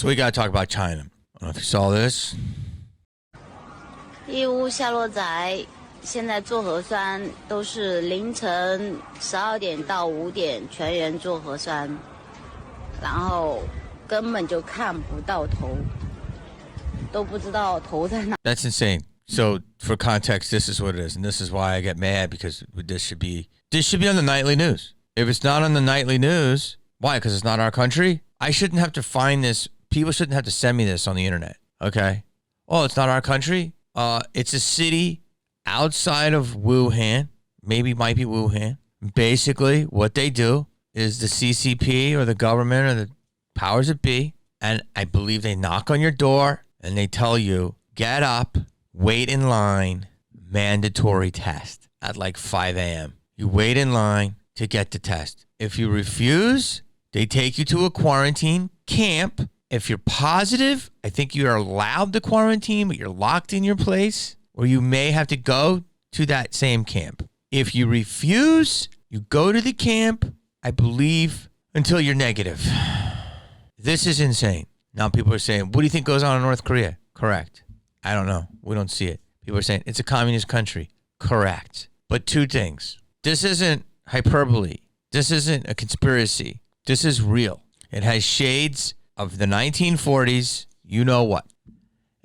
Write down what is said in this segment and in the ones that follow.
So we got to talk about China. I don't know if you saw this. 义乌下落宅现在做核酸都是凌晨12点到5点全员做核酸，然后根本就看不到头，都不知道头在哪。 That's insane. So for context, this is what it is, and this is why I get mad, because this should be on the nightly news. If it's not on the nightly news, why? Because it's not our country? I shouldn't have to find this. People shouldn't have to send me this on the internet. Okay. Oh, it's not our country. It's a city outside of Wuhan. Maybe might be Wuhan. Basically, what they do is the CCP or the government or the powers that be, and I believe they knock on your door and they tell you, get up, wait in line, mandatory test at like 5 a.m. You wait in line to get the test. If you refuse, they take you to a quarantine camp. If you're positive, I think you are allowed to quarantine, but you're locked in your place, or you may have to go to that same camp. If you refuse, you go to the camp, I believe, until you're negative. This is insane. Now people are saying, what do you think goes on in North Korea? Correct. I don't know. We don't see it. People are saying it's a communist country. Correct. But two things. This isn't hyperbole. This isn't a conspiracy. This is real. It has shades of the 1940s. You know what?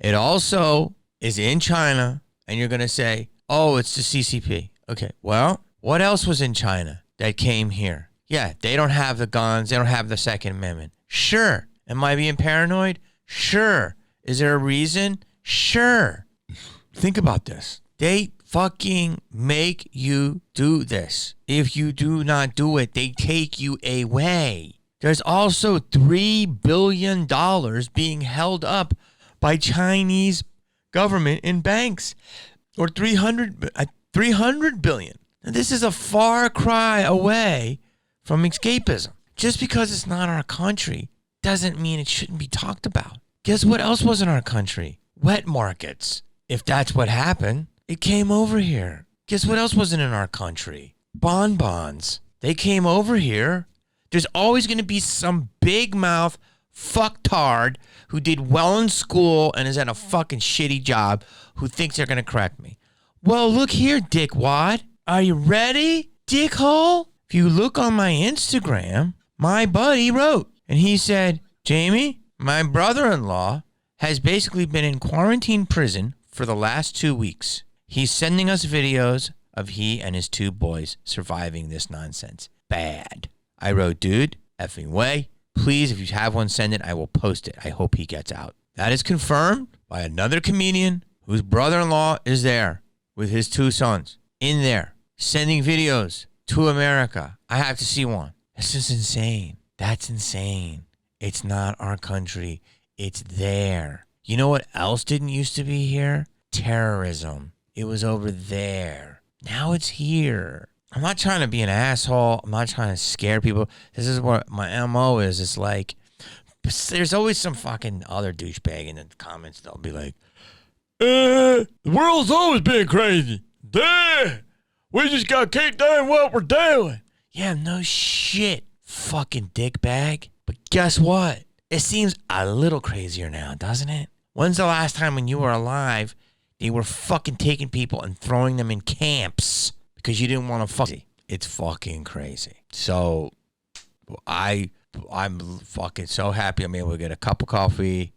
It also is in China, and you're going to say, oh, it's the CCP. Okay, well, what else was in China that came here? Yeah, they don't have the guns. They don't have the Second Amendment. Sure. Am I being paranoid? Sure. Is there a reason? Sure. Think about this. They fucking make you do this. If you do not do it, they take you away. There's also $3 billion being held up by Chinese government in banks, or 300 billion. Now, this is a far cry away from escapism. Just because it's not our country doesn't mean it shouldn't be talked about. Guess what else was in our country? Wet markets. If that's what happened, it came over here. Guess what else wasn't in our country? Bonbons. They came over here. There's always going to be some big mouth fucktard who did well in school and is at a fucking shitty job who thinks they're going to correct me. Well, look here, dickwad. Are you ready, dickhole? If you look on my Instagram, my buddy wrote, and he said, Jamie, my brother-in-law has basically been in quarantine prison for the last 2 weeks. He's sending us videos of he and his 2 boys surviving this nonsense. Bad. I wrote, dude, effing way. Please, if you have one, send it. I will post it. I hope he gets out. That is confirmed by another comedian whose brother-in-law is there with his 2 sons in there sending videos to America. I have to see one. This is insane. That's insane. It's not our country. It's there. You know what else didn't used to be here? Terrorism. It was over there. Now it's here. I'm not trying to be an asshole. I'm not trying to scare people. This is what my MO is. It's like, there's always some fucking other douchebag in the comments. They'll be like, the world's always been crazy. Duh. We just got to keep doing what we're doing. Yeah, no shit, fucking dickbag. But guess what? It seems a little crazier now, doesn't it? When's the last time when you were alive, they were fucking taking people and throwing them in camps because you didn't want to fuck? It's fucking crazy. So I'm fucking so happy I'm able to get a cup of coffee,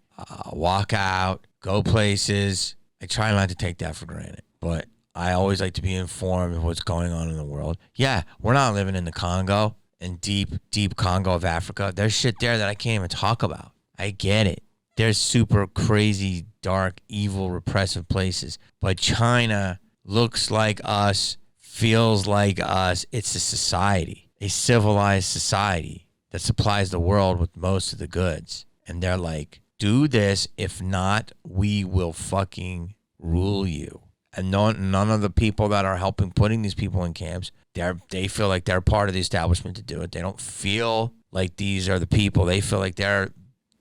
walk out, go places. I try not to take that for granted, but I always like to be informed of what's going on in the world. Yeah, we're not living in the Congo, in deep Congo of Africa. There's shit there that I can't even talk about. I get it. There's super crazy, dark, evil, repressive places. But China looks like us, feels like us. It's a society, a civilized society that supplies the world with most of the goods. And they're like, do this. If not, we will fucking rule you. And none of the people that are helping putting these people in camps, they feel like they're part of the establishment to do it. They don't feel like these are the people. They feel like they're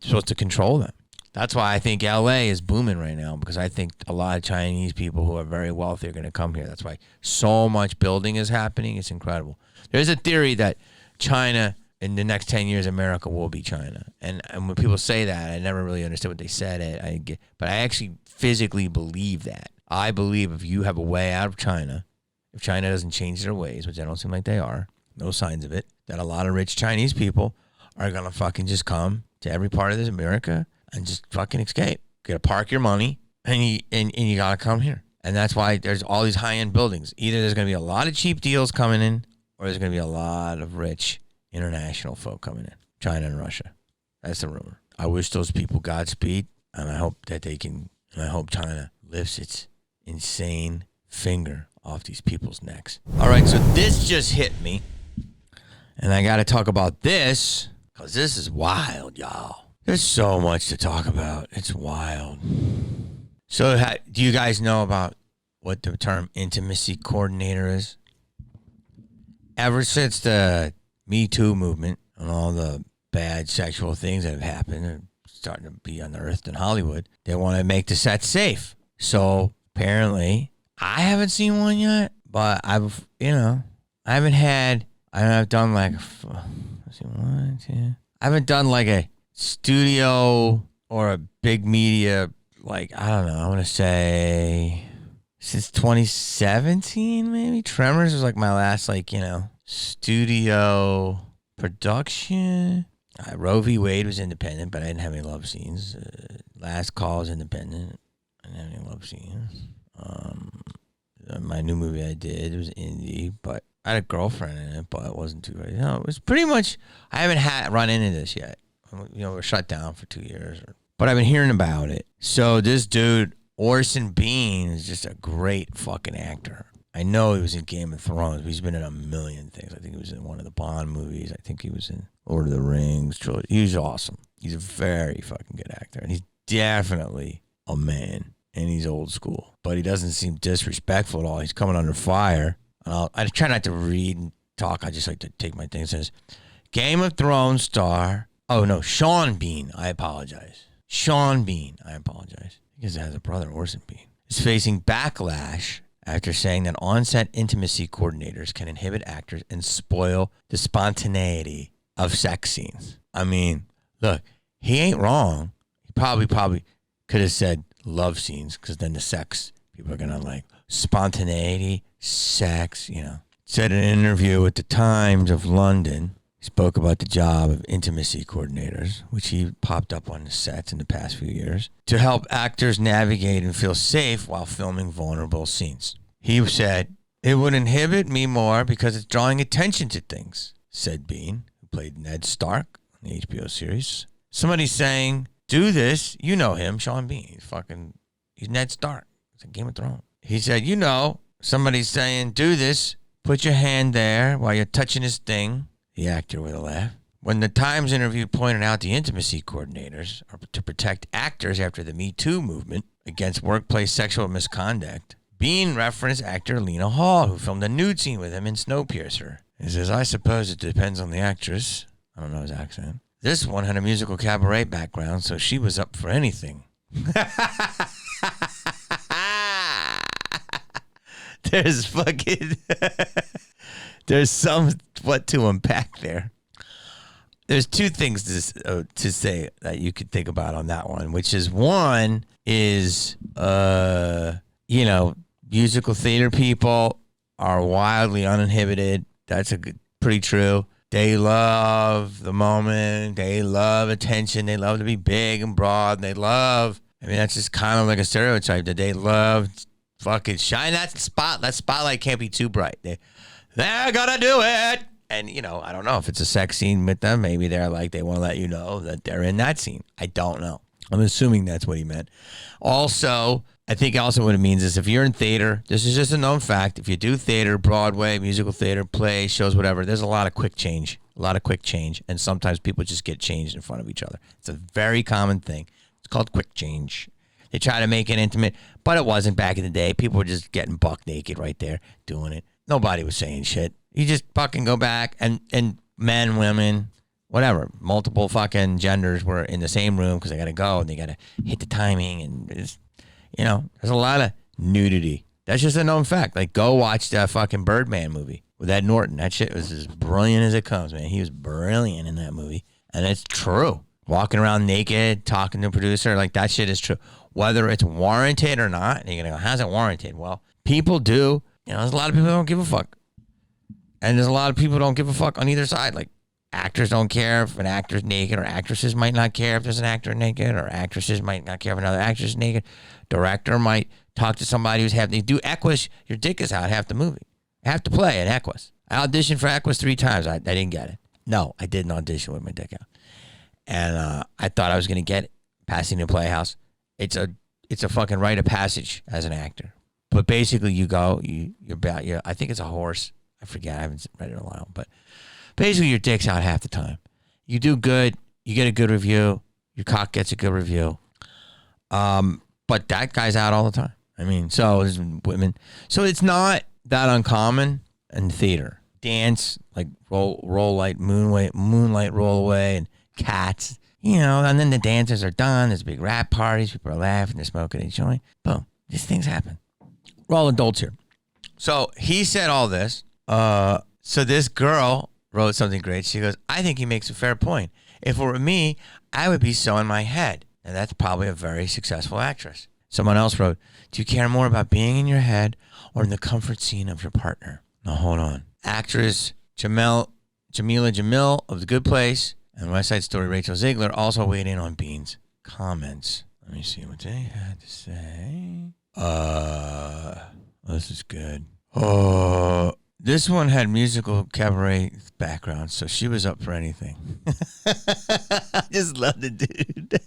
supposed to control them. That's why I think LA is booming right now, because I think a lot of Chinese people who are very wealthy are going to come here. That's why so much building is happening. It's incredible. There's a theory that China in the next 10 years, America will be China. And when people say that, I never really understood what they said. But I actually physically believe that. I believe if you have a way out of China, if China doesn't change their ways, which I don't seem like they are, no signs of it, that a lot of rich Chinese people are going to fucking just come to every part of this America and just fucking escape. You got to park your money and you got to come here. And that's why there's all these high-end buildings. Either there's going to be a lot of cheap deals coming in, or there's going to be a lot of rich international folk coming in. China and Russia. That's the rumor. I wish those people Godspeed, and I hope that they can, and I hope China lifts its insane finger off these people's necks. All right, so this just hit me, and I got to talk about this, because this is wild, y'all. There's so much to talk about. It's wild. So do you guys know about what the term intimacy coordinator is? Ever since the Me Too movement and all the bad sexual things that have happened and starting to be unearthed in Hollywood, they want to make the set safe. So apparently, I haven't seen one yet, but I've done like, let's see, one, two. I haven't done like a studio or a big media, like, I don't know, I want to say since 2017, maybe. Tremors was like my last, like, studio production. Roe v. Wade was independent, but I didn't have any love scenes. Last Call was independent. I didn't have any love scenes. My new movie I did, it was indie, but I had a girlfriend in it, but it wasn't too right. No, it was pretty much, I haven't run into this yet. We're shut down for 2 years. But I've been hearing about it. So this dude, Orson Bean, is just a great fucking actor. I know he was in Game of Thrones, but he's been in a million things. I think he was in one of the Bond movies. I think he was in Lord of the Rings trilogy. He's awesome. He's a very fucking good actor. And he's definitely a man. And he's old school. But he doesn't seem disrespectful at all. He's coming under fire. I try not to read and talk. I just like to take my thing. It says, Game of Thrones star. Oh, no, Sean Bean. I apologize. Sean Bean. I apologize. Because it has a brother, Orson Bean. Is facing backlash after saying that on-set intimacy coordinators can inhibit actors and spoil the spontaneity of sex scenes. I mean, look, he ain't wrong. He probably could have said love scenes, because then the sex, people are going to like spontaneity, sex, Said in an interview with the Times of London, he spoke about the job of intimacy coordinators, which he popped up on the sets in the past few years, to help actors navigate and feel safe while filming vulnerable scenes. He said, "It would inhibit me more because it's drawing attention to things," said Bean, who played Ned Stark on the HBO series. Somebody's saying, "Do this." You know him, Sean Bean. He's Ned Stark. It's a Game of Thrones. He said, somebody's saying, "Do this. Put your hand there while you're touching his thing." The actor with a laugh. When the Times interview pointed out the intimacy coordinators are to protect actors after the Me Too movement against workplace sexual misconduct, Bean referenced actor Lena Hall, who filmed a nude scene with him in Snowpiercer. He says, "I suppose it depends on the actress." I don't know his accent. This one had a musical cabaret background, so she was up for anything. There's somewhat to unpack there. There's two things to say that you could think about on that one, which is, one is, musical theater people are wildly uninhibited. That's pretty true. They love the moment. They love attention. They love to be big and broad. That's just kind of like a stereotype that they love fucking shine that spot. That spotlight can't be too bright. They're gonna do it. And, I don't know if it's a sex scene with them. Maybe they're like, they want to let you know that they're in that scene. I don't know. I'm assuming that's what he meant. Also, I think also what it means is if you're in theater, this is just a known fact. If you do theater, Broadway, musical theater, plays, shows, whatever, there's a lot of quick change. And sometimes people just get changed in front of each other. It's a very common thing. It's called quick change. They try to make it intimate, but it wasn't back in the day. People were just getting buck naked right there doing it. Nobody was saying shit. You just fucking go back, and men, women, whatever, multiple fucking genders were in the same room because they got to go and they got to hit the timing, and it's, there's a lot of nudity. That's just a known fact. Like, go watch that fucking Birdman movie. with Ed Norton. That shit was as brilliant as it comes, man. He was brilliant in that movie. And it's true. Walking around naked, talking to a producer, like that shit is true. Whether it's warranted or not, and you're going to go, how's it warranted? Well, people do. There's a lot of people who don't give a fuck. And there's a lot of people who don't give a fuck on either side. Like, actors don't care if an actor's naked, or actresses might not care if there's an actor naked, or actresses might not care if another actress is naked. Director might talk to somebody who's having to do Equus. Your dick is out half the movie. I have to play at Equus. I auditioned for Equus 3 times. I didn't get it. No, I didn't audition with my dick out. And I thought I was going to get it. Pasadena Playhouse. It's a fucking rite of passage as an actor. But basically, you go, I think it's a horse. I forget. I haven't read it in a while. But basically, your dick's out half the time. You do good. You get a good review. Your cock gets a good review. But that guy's out all the time. I mean, so there's women. So it's not that uncommon in theater. Dance, like roll light, moonlight roll away, and Cats. And then the dancers are done. There's big rap parties. People are laughing. They're smoking a joint. Boom. These things happen. We're all adults here. So he said all this. So this girl wrote something great. She goes, I think he makes a fair point. If it were me, I would be so in my head. And that's probably a very successful actress. Someone else wrote, do you care more about being in your head or in the comfort scene of your partner? Now, hold on. Actress Jamila Jamil of The Good Place and West Side Story Rachel Ziegler also weighed in on Bean's comments. Let me see what they had to say. This is good. This one had musical cabaret background, so she was up for anything. I just love the dude.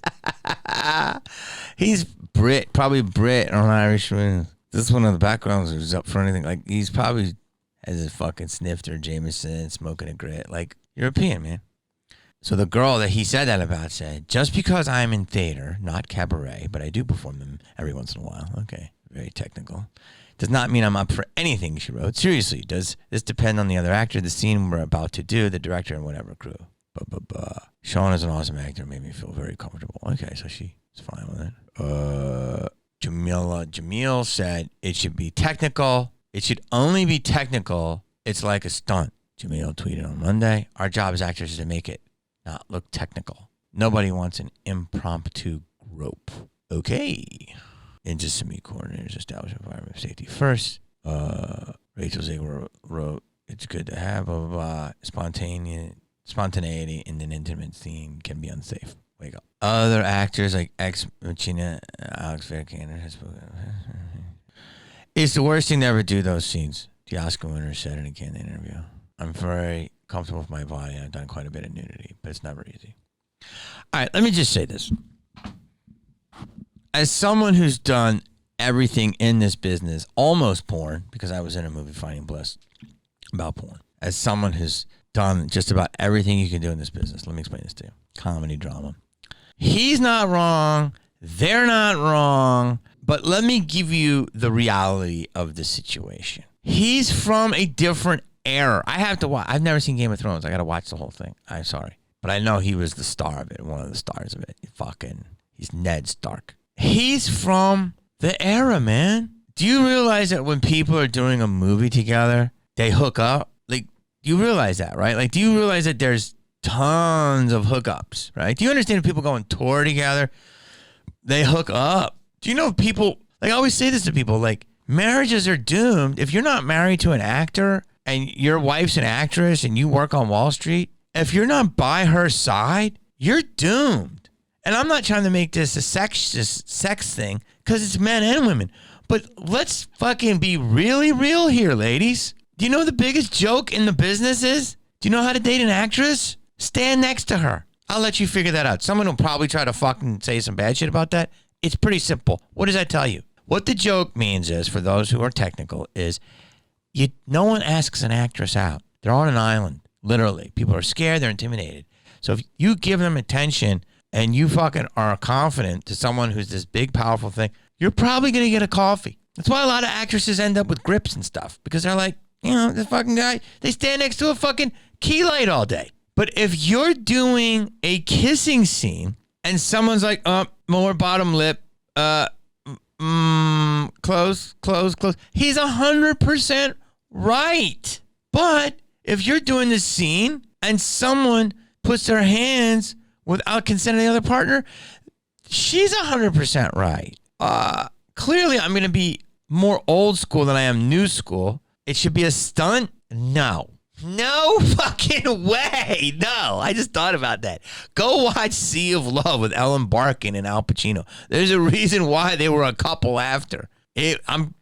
He's Brit, probably Brit or an Irishman. This one of the backgrounds was up for anything. Like, he's probably has a fucking snifter, Jameson, smoking a grit. Like, European, man. So the girl that he said that about said, just because I'm in theater, not cabaret, but I do perform them every once in a while. Okay, very technical. Does not mean I'm up for anything, she wrote. Seriously, does this depend on the other actor, the scene we're about to do, the director, and whatever crew? Sean is an awesome actor, made me feel very comfortable. Okay, so she's fine with it. Jamil said it should be technical. It should only be technical. It's like a stunt. Jamil tweeted on Monday, our job as actors is to make it not look technical. Nobody wants an impromptu grope. Okay. Intamacy Coordinators establish environment of safety first. Rachel Ziegler wrote, it's good to have spontaneity in an intimate scene can be unsafe. Wake up. Other actors like Ex Machina, Alex Vikander has spoken. It's the worst thing to ever do those scenes. The Oscar winner said in a candid interview. I'm very comfortable with my body. I've done quite a bit of nudity, but it's never easy. All right, let me just say this. As someone who's done everything in this business, almost porn, because I was in a movie, Finding Bliss, about porn. As someone who's done just about everything you can do in this business, let me explain this to you. Comedy, drama. He's not wrong. They're not wrong. But let me give you the reality of the situation. He's from a different era. I have to watch. I've never seen Game of Thrones. I got to watch the whole thing. I'm sorry. But I know he was the star of it, one of the stars of it. He's Ned Stark. He's from the era, man. Do you realize that when people are doing a movie together, they hook up? Like, you realize that, right? Like, do you realize that there's tons of hookups, right? Do you understand if people go on tour together, they hook up? Do you know people, like, I always say this to people, like, marriages are doomed. If you're not married to an actor and your wife's an actress and you work on Wall Street, if you're not by her side, you're doomed. And I'm not trying to make this a sex thing, because it's men and women. But let's fucking be really real here, ladies. Do you know the biggest joke in the business is? Do you know how to date an actress? Stand next to her. I'll let you figure that out. Someone will probably try to fucking say some bad shit about that. It's pretty simple. What does that tell you? What the joke means is, for those who are technical, is no one asks an actress out. They're on an island, literally. People are scared. They're intimidated. So if you give them attention and you fucking are confident to someone who's this big, powerful thing, you're probably going to get a coffee. That's why a lot of actresses end up with grips and stuff, because they're like, this fucking guy, they stand next to a fucking key light all day. But if you're doing a kissing scene and someone's like, more bottom lip, close, he's 100% right. But if you're doing this scene and someone puts their hands without consent of the other partner, she's 100% right. Clearly, I'm going to be more old school than I am new school. It should be a stunt? No. No fucking way. No. I just thought about that. Go watch Sea of Love with Ellen Barkin and Al Pacino. There's a reason why they were a couple after. I'm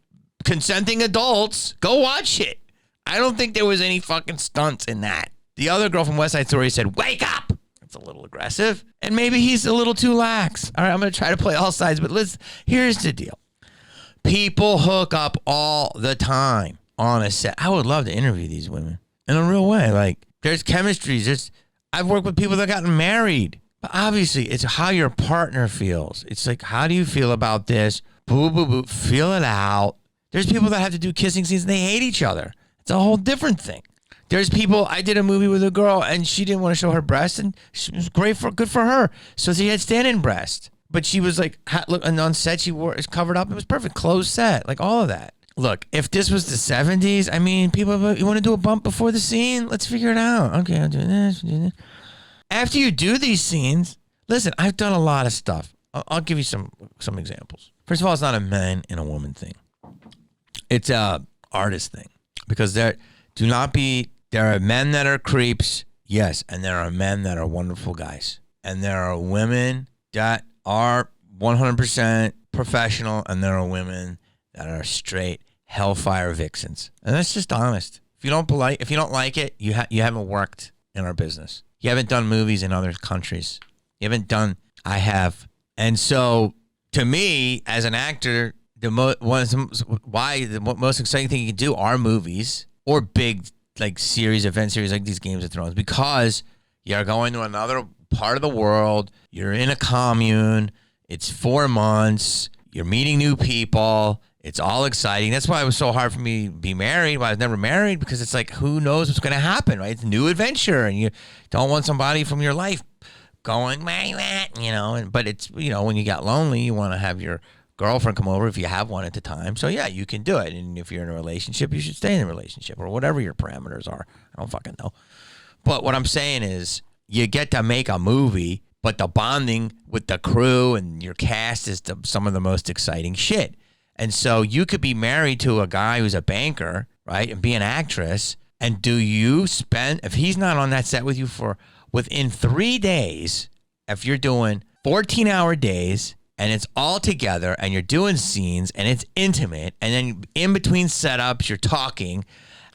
consenting adults. Go watch it. I don't think there was any fucking stunts in that. The other girl from West Side Story said, wake up. It's a little aggressive. And maybe he's a little too lax. All right, I'm going to try to play all sides. But here's the deal. People hook up all the time on a set. I would love to interview these women in a real way. Like, there's chemistries. I've worked with people that gotten married. But obviously, it's how your partner feels. It's like, how do you feel about this? Boo, boo, boo. Feel it out. There's people that have to do kissing scenes and they hate each other. It's a whole different thing. There's people, I did a movie with a girl and she didn't want to show her breast and she was good for her. So she had stand-in breast. But she was like, look, and on set she wore, it's covered up. It was perfect. Closed set. Like all of that. Look, if this was the 70s, I mean, people, you want to do a bump before the scene? Let's figure it out. Okay, I'll do this. After you do these scenes, listen, I've done a lot of stuff. I'll give you some examples. First of all, it's not a man and a woman thing. It's a artist thing. Because there are men that are creeps, yes, and there are men that are wonderful guys. And there are women that are 100% professional, and there are women that are straight hellfire vixens. And that's just honest. If you don't like it, you haven't worked in our business. You haven't done movies in other countries. I have. And so, to me, as an actor, the most exciting thing you can do are movies or big event series like these Games of Thrones, because you're going to another part of the world. You're in a commune. It's 4 months. You're meeting new people. It's all exciting. That's why it was so hard for me to be married. Why I was never married, because it's like, who knows what's going to happen, right? It's a new adventure, and you don't want somebody from your life going, but it's, when you got lonely, you want to have your girlfriend come over if you have one at the time. So yeah, you can do it. And if you're in a relationship, you should stay in a relationship or whatever your parameters are. I don't fucking know. But what I'm saying is, you get to make a movie, but the bonding with the crew and your cast is some of the most exciting shit. And so you could be married to a guy who's a banker, right, and be an actress. And if he's not on that set with you within 3 days, if you're doing 14-hour days and it's all together and you're doing scenes and it's intimate, and then in between setups you're talking,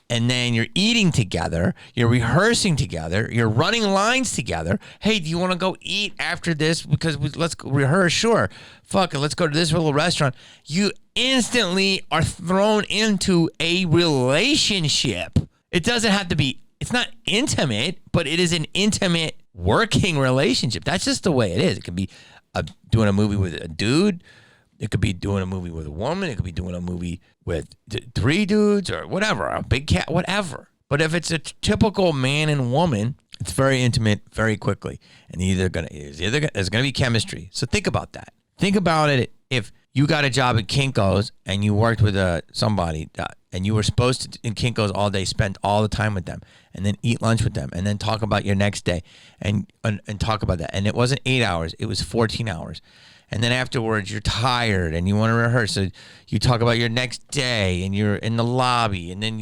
and then you're eating together, you're rehearsing together, you're running lines together. Hey, do you want to go eat after this? Because let's rehearse. Sure. Fuck it. Let's go to this little restaurant. You instantly are thrown into a relationship. It doesn't have to be, it's not intimate, but it is an intimate working relationship. That's just the way it is. It could be doing a movie with a dude. It could be doing a movie with a woman. It could be doing a movie with 3 dudes or whatever, a big cat, whatever. But if it's a typical man and woman, it's very intimate very quickly. And there's going to be chemistry. So think about that. Think about it. If you got a job at Kinko's and you worked with somebody and you were supposed to, in Kinko's all day, spend all the time with them and then eat lunch with them and then talk about your next day and talk about that. And it wasn't 8 hours. It was 14 hours. And then afterwards, you're tired and you want to rehearse. So you talk about your next day and you're in the lobby. And then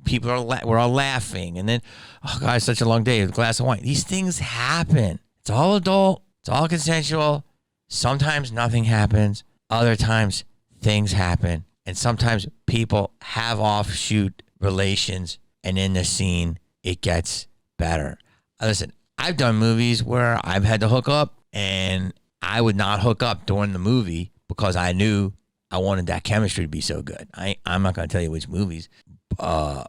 we're all laughing. And then, oh, God, it's such a long day with a glass of wine. These things happen. It's all adult. It's all consensual. Sometimes nothing happens. Other times things happen. And sometimes people have offshoot relations. And in the scene, it gets better. Listen, I've done movies where I've had to hook up, and I would not hook up during the movie because I knew I wanted that chemistry to be so good. I'm not going to tell you which movies. I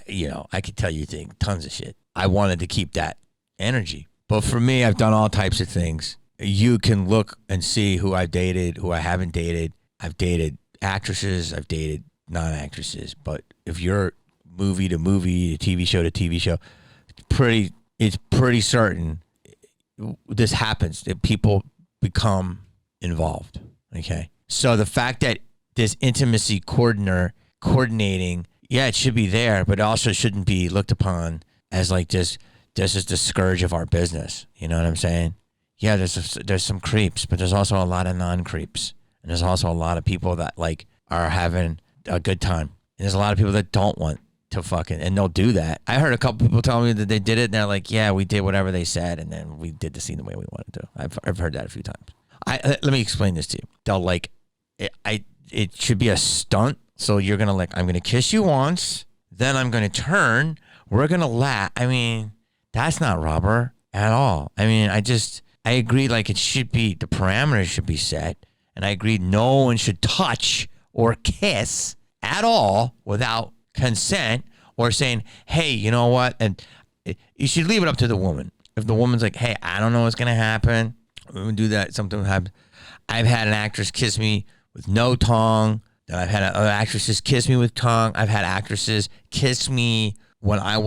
could tell you tons of shit. I wanted to keep that energy. But for me, I've done all types of things. You can look and see who I've dated, who I haven't dated. I've dated actresses. I've dated non-actresses. But if you're movie to movie, TV show to TV show, it's pretty certain this happens, that people become involved. Okay. So the fact that this intimacy coordinating, yeah, it should be there, but it also shouldn't be looked upon as like this is the scourge of our business. You know what I'm saying? Yeah, there's some creeps, but there's also a lot of non-creeps. And there's also a lot of people that like are having a good time. And there's a lot of people that don't want to fucking, and they'll do that. I heard a couple people tell me that they did it and they're like, yeah, we did whatever they said and then we did the scene the way we wanted to. I've heard that a few times. Let me explain this to you. They'll like, it should be a stunt. So you're going to like, I'm going to kiss you once, then I'm going to turn, we're going to laugh. I mean, that's not rubber at all. I mean, I agree like it should be, the parameters should be set. And I agree no one should touch or kiss at all without consent or saying, hey, you know what? And you should leave it up to the woman. If the woman's like, hey, I don't know what's going to happen, we're going to do that. Something will happen. I've had an actress kiss me with no tongue. Then I've had other actresses kiss me with tongue. I've had actresses kiss me when I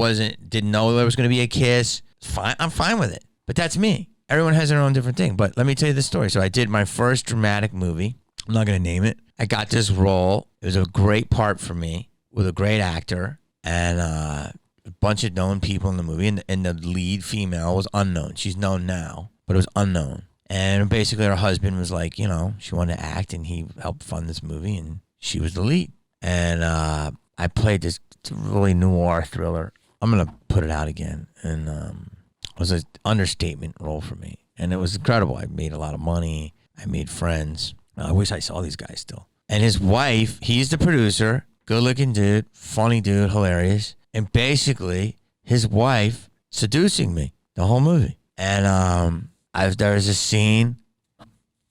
didn't know there was going to be a kiss. Fine, I'm fine with it. But that's me. Everyone has their own different thing. But let me tell you the story. So I did my first dramatic movie. I'm not going to name it. I got this role. It was a great part for me with a great actor and a bunch of known people in the movie. And the lead female was unknown. She's known now, but it was unknown. And basically her husband was like, you know, she wanted to act and he helped fund this movie and she was the lead. And I played this really noir thriller. I'm going to put it out again. And it was an understatement role for me. And it was incredible. I made a lot of money. I made friends. I wish I saw these guys still. And his wife, he's the producer, good-looking dude, funny dude, hilarious. And basically, his wife seducing me the whole movie. And there was a scene,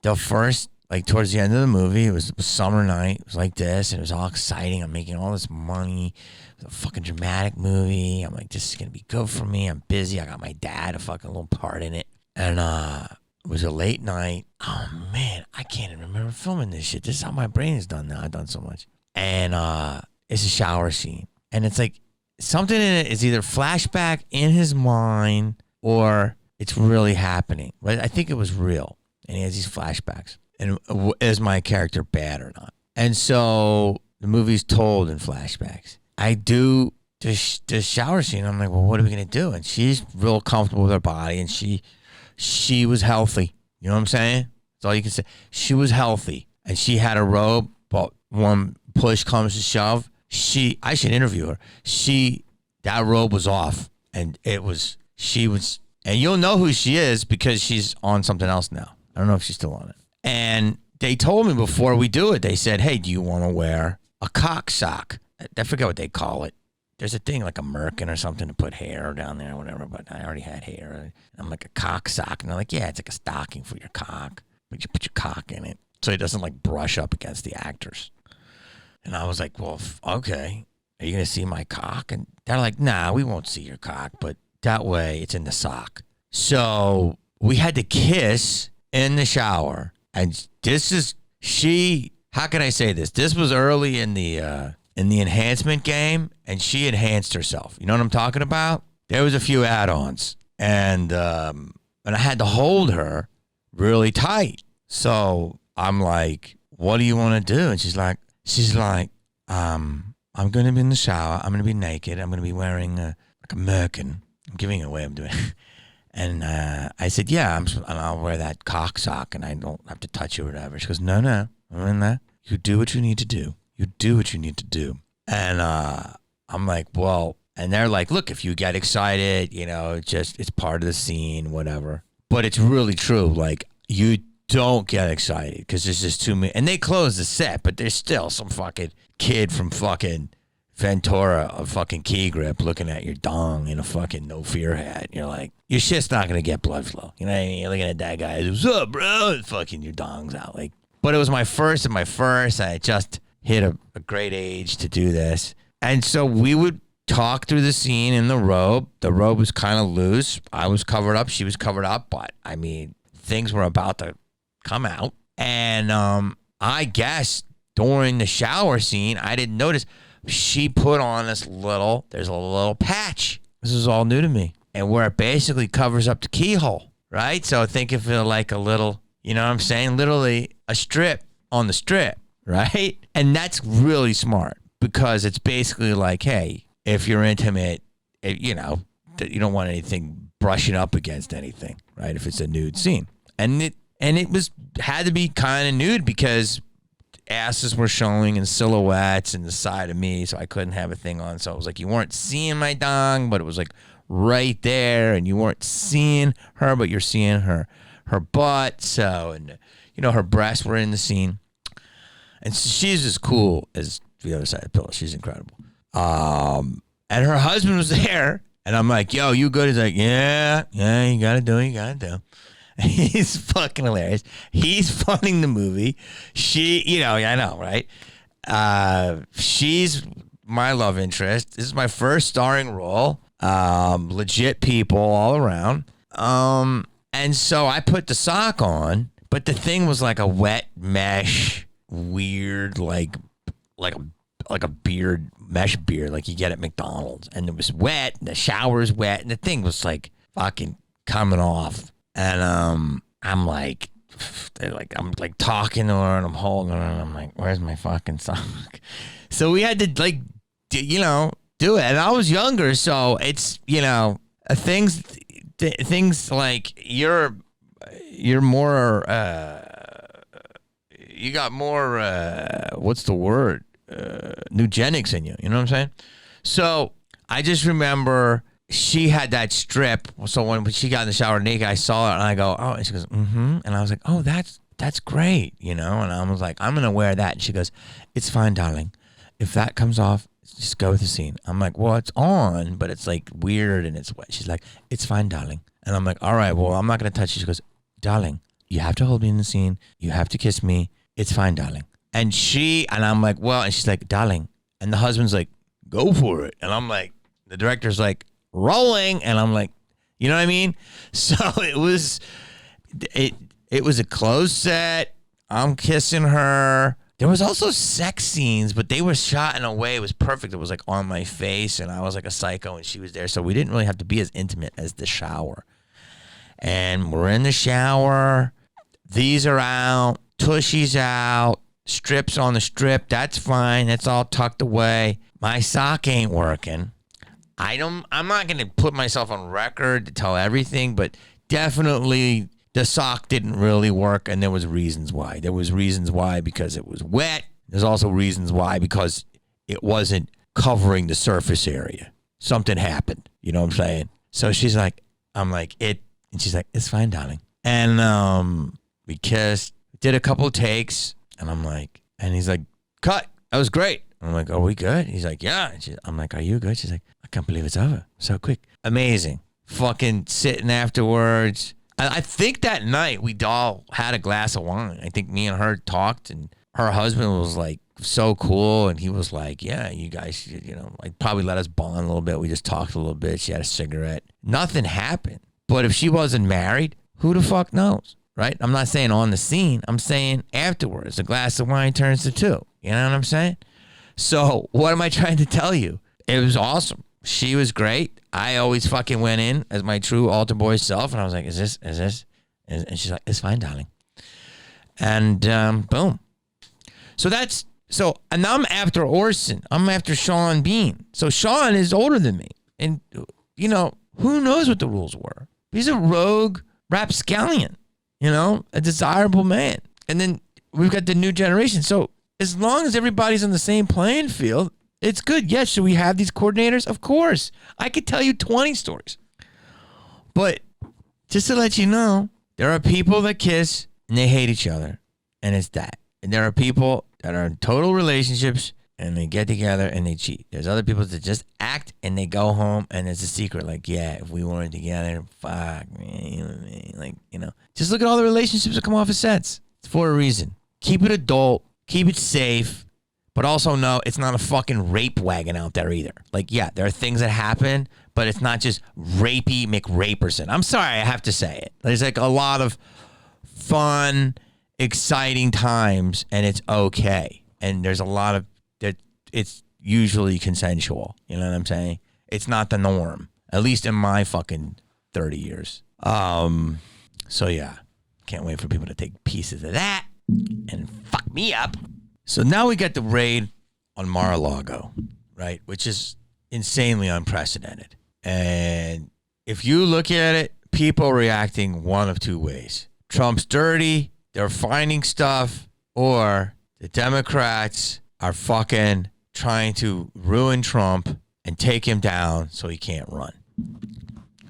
the first, like towards the end of the movie, it was a summer night. It was like this, and it was all exciting. I'm making all this money. It was a fucking dramatic movie. I'm like, this is going to be good for me. I'm busy. I got my dad a fucking little part in it. And it was a late night. Oh, man, I can't even remember filming this shit. This is how my brain is done now. I've done so much. And it's a shower scene. And it's like something in it is either flashback in his mind or it's really happening. But I think it was real. And he has these flashbacks. And is my character bad or not? And so the movie's told in flashbacks. I do the shower scene. I'm like, well, what are we going to do? And she's real comfortable with her body. And she was healthy. You know what I'm saying? That's all you can say. She was healthy. And she had a robe. But when push comes to shove, I should interview her. That robe was off. And and you'll know who she is because she's on something else now. I don't know if she's still on it. And they told me before we do it, they said, hey, do you want to wear a cock sock? I forget what they call it. There's a thing like a merkin or something to put hair down there or whatever, but I already had hair. I'm like, a cock sock. And they're like, yeah, it's like a stocking for your cock. But you put your cock in it so it doesn't like brush up against the actors. And I was like, well, okay. Are you going to see my cock? And they're like, nah, we won't see your cock, but that way it's in the sock. So we had to kiss in the shower. And how can I say this? This was early in the enhancement game, and she enhanced herself. You know what I'm talking about? There was a few add-ons, and I had to hold her really tight. So I'm like, what do you want to do? And she's like, I'm going to be in the shower. I'm going to be naked. I'm going to be wearing like a merkin. I'm giving it away. I'm doing it. And I said, yeah, I'll wear that cock sock and I don't have to touch you or whatever. She goes, no, I'm in that. You do what you need to do. You do what you need to do. And I'm like, well, and they're like, look, if you get excited, you know, it's part of the scene, whatever. But it's really true. Like, you don't get excited because there's just too many. And they close the set, but there's still some fucking kid from fucking Ventura, a fucking key grip, looking at your dong in a fucking no fear hat. You're like, your shit's not gonna get blood flow. You know what I mean? You're looking at that guy, what's up, bro? And fucking your dong's out. Like, but it was my first. I just hit a great age to do this, and so we would talk through the scene in the robe. The robe was kind of loose. I was covered up. She was covered up, but I mean, things were about to come out, and I guess during the shower scene, I didn't notice. She put on there's a little patch. This is all new to me. And where it basically covers up the keyhole, right? So think of it like a little, you know what I'm saying? Literally a strip on the strip, right? And that's really smart because it's basically like, hey, if you're intimate, you don't want anything brushing up against anything, right? If it's a nude scene. And it had to be kind of nude because asses were showing and silhouettes and the side of me, so I couldn't have a thing on. So it was like you weren't seeing my dong, but it was like right there, and you weren't seeing her, but you're seeing her butt. So, and her breasts were in the scene. And so she's as cool as the other side of the pillow. She's incredible. And her husband was there, and I'm like, yo, you good? He's like, yeah, you gotta do what you gotta do. He's fucking hilarious. He's funding the movie. I know, right? She's my love interest. This is my first starring role. Legit people all around. And so I put the sock on, but the thing was like a wet mesh, weird, like a beard, mesh beard, like you get at McDonald's. And it was wet, and the shower's wet, and the thing was like fucking coming off. And I'm like talking to her, and I'm holding her, and I'm like, where's my fucking sock? So we had to do it. And I was younger, so it's things like you're more you got more what's the word, eugenics in you. You know what I'm saying? So I just remember. She had that strip, so when she got in the shower naked, I saw it, and I go, oh, and she goes, mm-hmm, and I was like, oh, that's great, and I was like, I'm gonna wear that, and she goes, it's fine, darling, if that comes off, just go with the scene. I'm like, well, it's on, but it's like weird and it's wet. She's like, it's fine, darling, and I'm like, all right, well, I'm not gonna touch you. She goes, darling, you have to hold me in the scene, you have to kiss me, it's fine, darling, and I'm like, well, and she's like, darling, and the husband's like, go for it, and I'm like, the director's like, rolling, and I'm like, you know what I mean? So it was a closed set. I'm kissing her. There was also sex scenes, but they were shot in a way it was perfect. It was like on my face, and I was like a psycho, and she was there, so we didn't really have to be as intimate as the shower. And we're in the shower. These are out. Tushy's out. Strips on the strip. That's fine. That's all tucked away. My sock ain't working. I'm not going to put myself on record to tell everything, but definitely the sock didn't really work, and there was reasons why. There was reasons why because it was wet. There's also reasons why because it wasn't covering the surface area. Something happened. You know what I'm saying? So she's like, I'm like, and she's like, it's fine, darling. And we kissed, did a couple of takes, and I'm like, and he's like, cut. That was great. I'm like, are we good? He's like, yeah. I'm like, are you good? She's like, I can't believe it's over so quick. Amazing. Fucking sitting afterwards. I think that night we all had a glass of wine. I think me and her talked, and her husband was like so cool, and he was like, yeah, you guys, like probably let us bond a little bit. We just talked a little bit. She had a cigarette. Nothing happened. But if she wasn't married, who the fuck knows, right? I'm not saying on the scene. I'm saying afterwards. A glass of wine turns to two. You know what I'm saying? So what am I trying to tell you? It was awesome. She was great. I always fucking went in as my true altar boy self, and I was like, is this? And she's like, it's fine, darling. And boom. And now I'm after Orson. I'm after Sean Bean. So Sean is older than me. And, who knows what the rules were? He's a rogue rapscallion, a desirable man. And then we've got the new generation. So as long as everybody's on the same playing field, it's good. Yes, should we have these coordinators? Of course. I could tell you 20 stories. But just to let you know, there are people that kiss and they hate each other. And it's that. And there are people that are in total relationships and they get together and they cheat. There's other people that just act and they go home and it's a secret. Like, yeah, if we weren't together, fuck, man. Just look at all the relationships that come off of sets. It's for a reason. Keep it adult. Keep it safe. But also know it's not a fucking rape wagon out there either. Like, yeah, there are things that happen, but it's not just rapey McRaperson. I'm sorry, I have to say it. There's like a lot of fun, exciting times, and it's okay. And there's a lot of that. It's usually consensual. You know what I'm saying? It's not the norm, at least in my fucking 30 years. So yeah, can't wait for people to take pieces of that and fuck me up. So now we got the raid. on Mar-a-Lago, right? Which is insanely unprecedented. And if you look at it, people are reacting one of two ways. Trump's dirty, they're finding stuff, or the Democrats are fucking trying to ruin Trump and take him down so he can't run.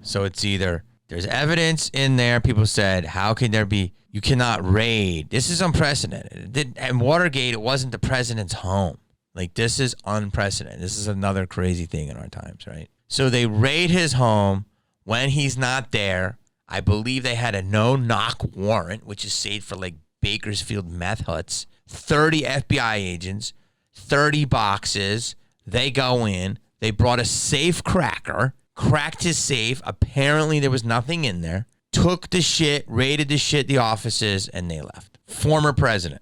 So it's either there's evidence in there. People said, how can there be, you cannot raid. This is unprecedented. And Watergate, it wasn't the president's home. Like, this is unprecedented. This is another crazy thing in our times, right? So they raid his home when he's not there. I believe they had a no-knock warrant, which is safe for like Bakersfield meth huts. 30 FBI agents, 30 boxes. They go in. They brought a safe cracker, cracked his safe. Apparently there was nothing in there. Took the shit, raided the shit, the offices, and they left. Former president.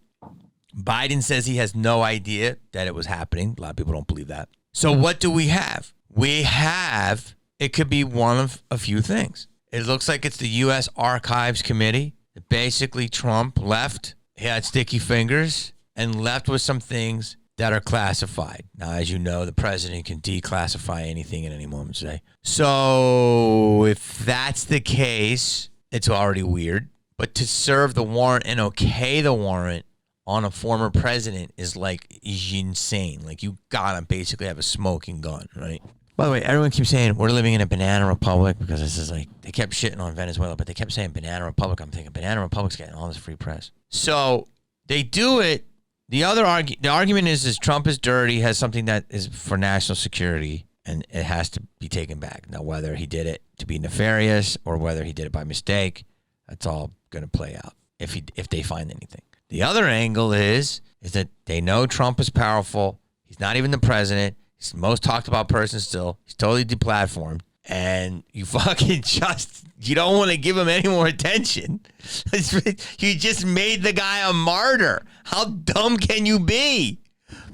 Biden says he has no idea that it was happening. A lot of people don't believe that. So what do we have? We have, it could be one of a few things. It looks like it's the U.S. Archives Committee. Basically, Trump left. He had sticky fingers and left with some things that are classified. Now, as you know, the president can declassify anything at any moment today. So if that's the case, it's already weird. But to serve the warrant and okay the warrant on a former president is insane. Like, you gotta basically have a smoking gun, right? By the way, everyone keeps saying we're living in a banana republic because this is like, they kept shitting on Venezuela, but they kept saying banana republic. I'm thinking banana republic's getting all this free press. So they do it. The argument is Trump is dirty, has something that is for national security, and it has to be taken back. Now, whether he did it to be nefarious or whether he did it by mistake, that's all going to play out if they find anything. The other angle is that they know Trump is powerful. He's not even the president. He's the most talked about person still. He's totally deplatformed. And you fucking you don't want to give him any more attention. You just made the guy a martyr. How dumb can you be?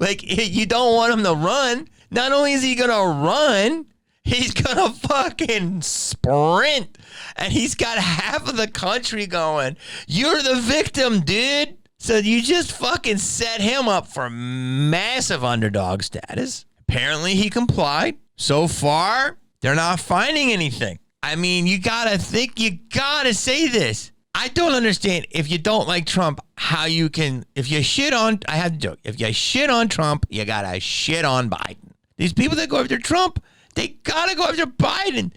Like, you don't want him to run. Not only is he going to run, he's going to fucking sprint. And he's got half of the country going, you're the victim, dude. So you just fucking set him up for massive underdog status. Apparently he complied. So far, they're not finding anything. I mean, you gotta say this. I don't understand, if you don't like Trump, how you can, if you shit on, I have to joke, if you shit on Trump, you gotta shit on Biden. These people that go after Trump, they gotta go after Biden.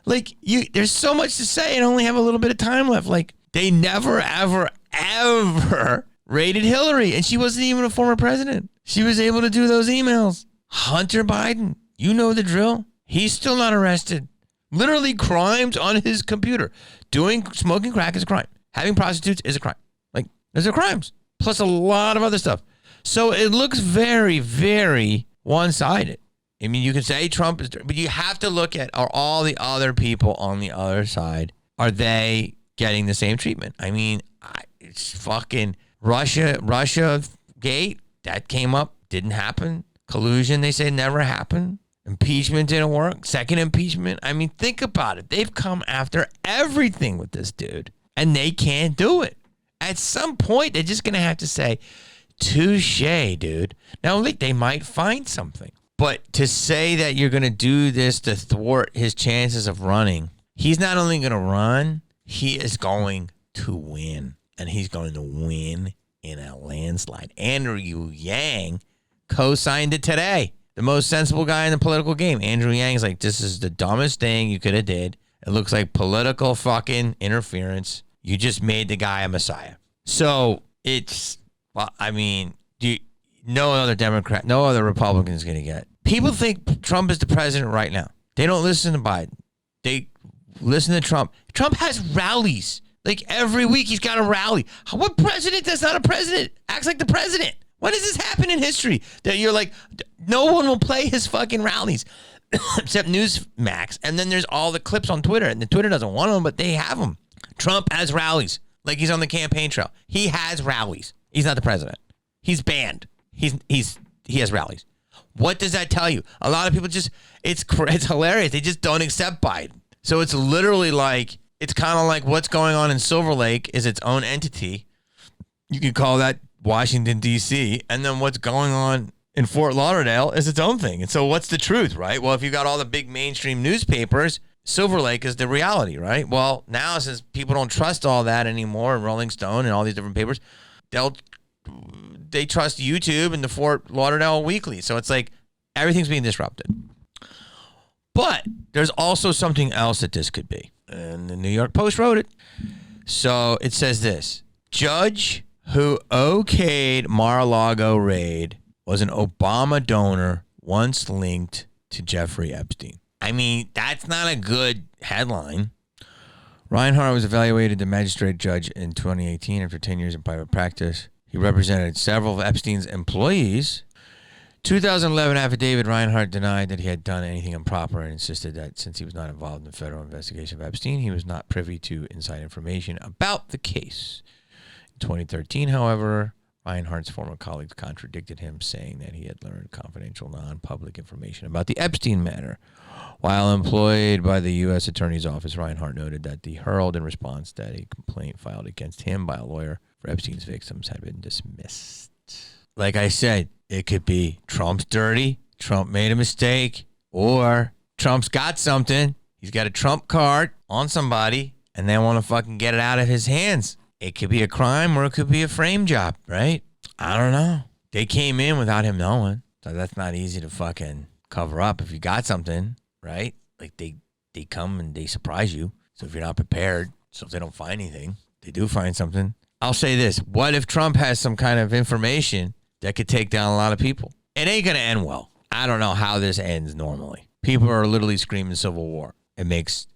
Like, there's so much to say and only have a little bit of time left. Like, they never, ever, ever raided Hillary, and she wasn't even a former president. She was able to do those emails. Hunter Biden, you know the drill. He's still not arrested. Literally crimes on his computer. Smoking crack is a crime. Having prostitutes is a crime. Like, those are crimes. Plus a lot of other stuff. So it looks very, very one-sided. I mean, you can say Trump is, but you have to look at, are all the other people on the other side, are they getting the same treatment? I mean, it's fucking Russia gate, that came up, didn't happen. Collusion, they say, never happened. Impeachment didn't work. Second impeachment. I mean, think about it. They've come after everything with this dude, and they can't do it. At some point, they're just going to have to say, touche, dude. Now, they might find something. But to say that you're going to do this to thwart his chances of running, he's not only going to run, he is going to win. And he's going to win in a landslide. Andrew Yang co-signed it today. The most sensible guy in the political game. Andrew Yang's like, this is the dumbest thing you could have did. It looks like political fucking interference. You just made the guy a messiah. So it's, well, I mean, no other Democrat, no other Republican is going to get. People think Trump is the president right now. They don't listen to Biden. They listen to Trump. Trump has rallies. Like, every week he's got a rally. What president that's not a president acts like the president? When does this happen in history? That you're like, no one will play his fucking rallies except Newsmax. And then there's all the clips on Twitter. And the Twitter doesn't want them, but they have them. Trump has rallies. Like, he's on the campaign trail. He has rallies. He's not the president. He's banned. He has rallies. What does that tell you? A lot of people just, it's hilarious. They just don't accept Biden. So it's literally like, it's kind of like what's going on in Silver Lake is its own entity. You could call that Washington, D.C. And then what's going on in Fort Lauderdale is its own thing. And so what's the truth, right? Well, if you got all the big mainstream newspapers, Silver Lake is the reality, right? Well, now since people don't trust all that anymore, and Rolling Stone and all these different papers, they trust YouTube and the Fort Lauderdale Weekly. So it's like everything's being disrupted. But there's also something else that this could be. And the New York Post wrote it. So it says this: judge who okayed Mar-a-Lago raid was an Obama donor once linked to Jeffrey Epstein. I mean, that's not a good headline. Reinhart was evaluated the magistrate judge in 2018 after 10 years in private practice. He represented several of Epstein's employees. 2011 affidavit, Reinhart denied that he had done anything improper and insisted that since he was not involved in the federal investigation of Epstein, he was not privy to inside information about the case. In 2013, however, Reinhart's former colleagues contradicted him, saying that he had learned confidential, non-public information about the Epstein matter. While employed by the U.S. Attorney's Office, Reinhart noted that the hurled in response that a complaint filed against him by a lawyer for Epstein's victims had been dismissed. Like I said, it could be Trump's dirty, Trump made a mistake, or Trump's got something. He's got a Trump card on somebody, and they want to fucking get it out of his hands. It could be a crime or it could be a frame job, right? I don't know. They came in without him knowing, so that's not easy to fucking cover up if you got something, right? Like they come and they surprise you. So if you're not prepared, so if they don't find anything, they do find something. I'll say this: what if Trump has some kind of information that could take down a lot of people? It ain't gonna end well. I don't know how this ends normally. People are literally screaming civil war. This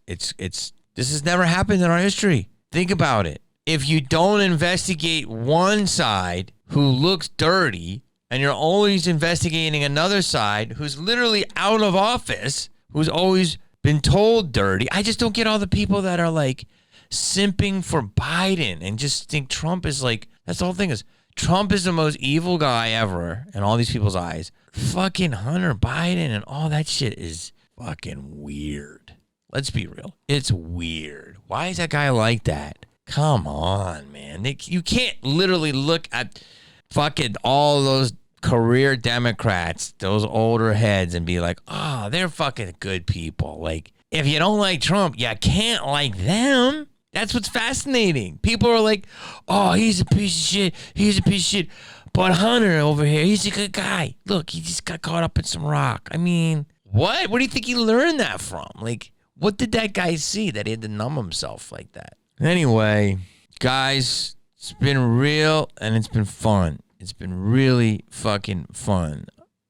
has never happened in our history. Think about it. If you don't investigate one side who looks dirty, and you're always investigating another side who's literally out of office, who's always been told dirty. I just don't get all the people that are like simping for Biden and just think Trump is like, that's the whole thing is, Trump is the most evil guy ever in all these people's eyes. Fucking Hunter Biden and all that shit is fucking weird. Let's be real. It's weird. Why is that guy like that? Come on, man. You can't literally look at fucking all those career Democrats, those older heads, and be like, oh, they're fucking good people. Like, if you don't like Trump, you can't like them. That's what's fascinating. People are like, oh, he's a piece of shit. He's a piece of shit. But Hunter over here, he's a good guy. Look, he just got caught up in some rock. I mean, what? Where do you think he learned that from? Like, what did that guy see that he had to numb himself like that? Anyway, guys, it's been real and it's been fun. It's been really fucking fun.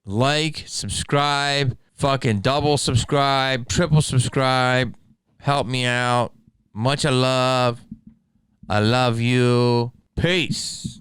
Like, subscribe, fucking double subscribe, triple subscribe. Help me out. Much love. I love you. Peace.